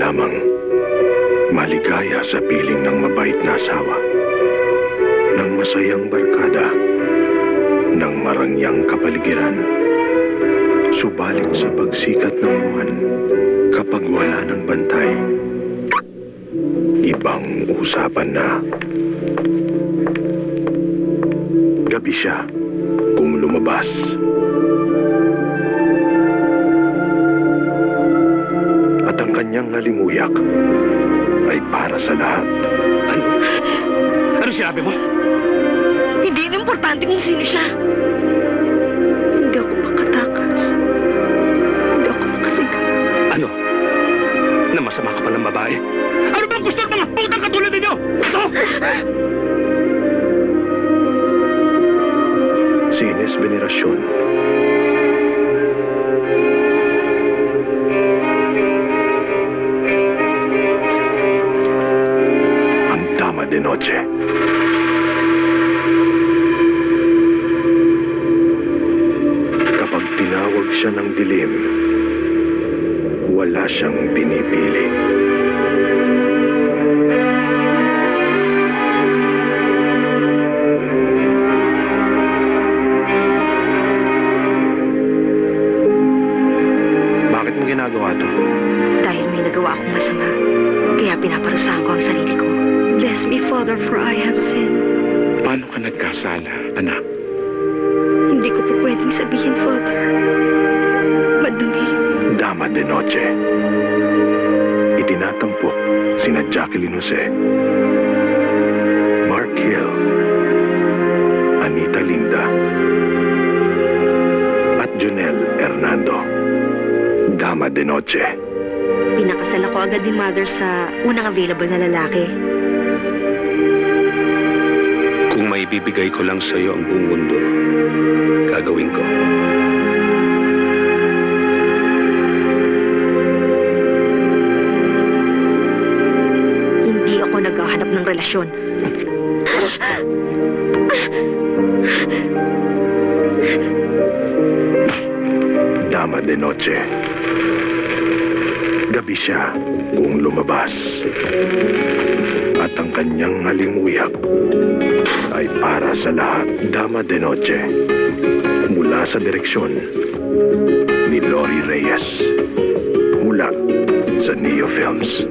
lamang maligaya sa piling ng mabait na asawa, ng masayang barkada, ng marangyang kapaligiran. Subalit sa pagsikat ng buwan, kapag wala ng bantay, ibang usapan na. Gabi siya kung lumabas. At ang kanyang halimuyak ay para sa lahat. Ano sinabi mo? Hindi na importante kung sino siya. Hindi ako makatakas. Hindi ako makasigaw. Ano? Na masama ka pa ng babae? Ano bang gusto ng mga putang katulad ninyo? Ito! Si Ines Veneracion. Ang Dama de Noche. Kapag tinawag siya ng dilim, wala siyang pinipili. Bakit mo ginagawa to? Dahil may nagawa akong masama, kaya pinaparusahan ko ang sarili ko. Bless me, Father, for I have sinned. Paano ka nagkasala, anak? Hindi ko po pwedeng sabihin, Father. Madumi. Dama de Noche. Itinatampok sina Jacqueline Jose, Mark Hill, Anita Linda, at Junel Hernando. Dama de Noche. Pinakasal ako agad ni Mother sa unang available na lalaki. Kung maibibigay ko lang sa'yo ang buong mundo, gagawin ko. Hindi ako naghahanap ng relasyon. Dama de Noche. Gabi siya kung lumabas. At ang kanyang halimuyak ay para sa lahat. Dama de Noche. Mula sa direksyon ni Lori Reyes. Mula sa Neo Films.